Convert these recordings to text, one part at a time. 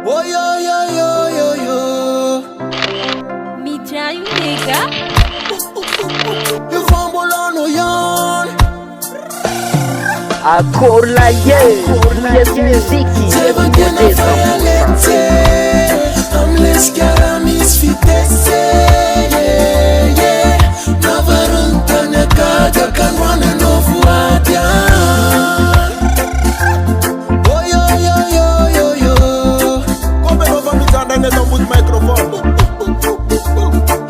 Oh yo yo yo yo yo. Me tell you nigga. You fumble on no yarn. Ancora yes music. I'm less caramis fitesse. Yeah yeah. Navarunta na kaja kan wana no fuadia. Oh yo yo yo yo yo. Come over me and then don't put microphone.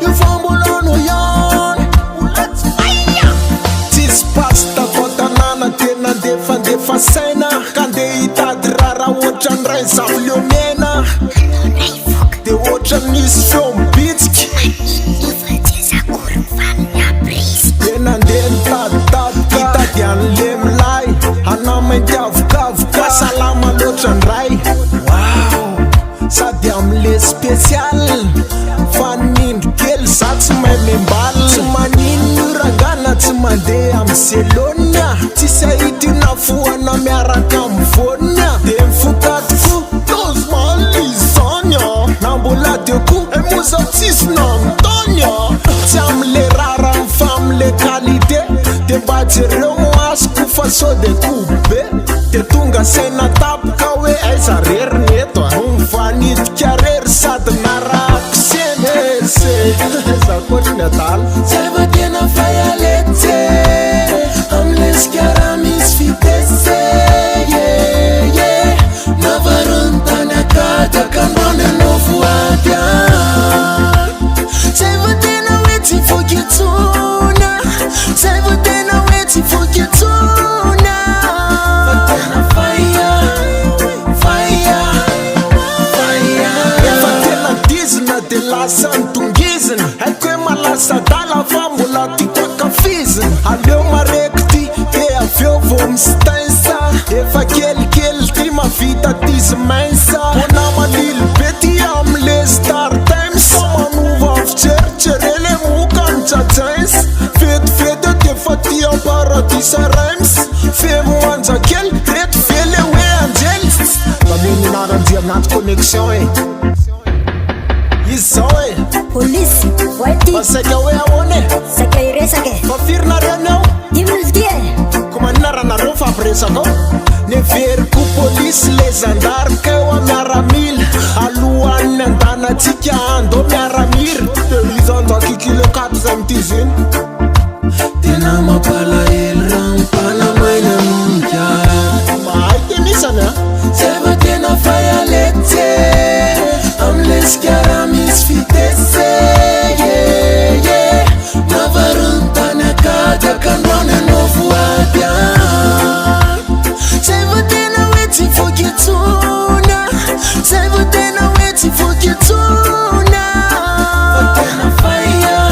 You fumble on no yarn. Let's fire. This pasta kota nana tena defa sena. Kande itad rara watchan raisa uliomena. De watchan nis film beats. Tena denta kita dian lem lai. Aname diav kav kasalama lochan rai. Wow. Ça diam le spécial Fanin kel sats mai membal Manin ragana tsmande am selonia Tisaiti na fuana miara kamfonia Dem fukat fu dos malisonia Nambola de ku e muzatis na Antonia Tiam le rara fam le qualité Te bagere moas ku faso de kube Te tunga sena tap kawe aisa rer neto Fanit chiarer sad narak senese Sa coach natal Salva tiena faya lete Am les chiaramis fitese Yeah yeah Navarunta na kata kanone no fuadia Salva tiena waiting for you tuna Salva tiena waiting for you tuna Fatena fire de la santungizin Hai kwe malasa dala famula ti kwa kafizin Aleo marekti e aveo vom stansa Efa kel ti ma vita tis mensa Pona ma lil beti am le star times Sama nuva av cercerele mukan chachens Fete te fatia paradisa rhymes Femo anja kel ret fele we angels Kamini narandia nat connexion Isoe Police, whitey. Masaka we awone Saka iresake. Fafir na renau Dimulgie. Kuma nara na rofa presa ko Ne ver ku police les andar ke wa miaramil Aluan ndana tika ando miaramir Izanda kikile kat zamtizin Tena mapala el rampana maina munja Mai tenisana Seba tena faya lete Am les chiaramis fitese Yeah yeah Navarunta na kaja kanwane no fuadia Seba tena waiting for you tuna Seba tena waiting for you tuna Fatena fire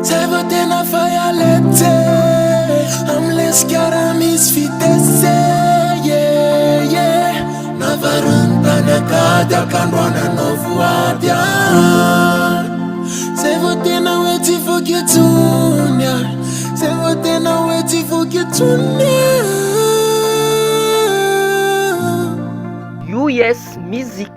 Seba tena fire lete Am les chiaramis fitese Yeah yeah Navarunta na kaja kanwane no fuadia Seba tena waiting for you tuna Seba tena waiting for you tuna US music.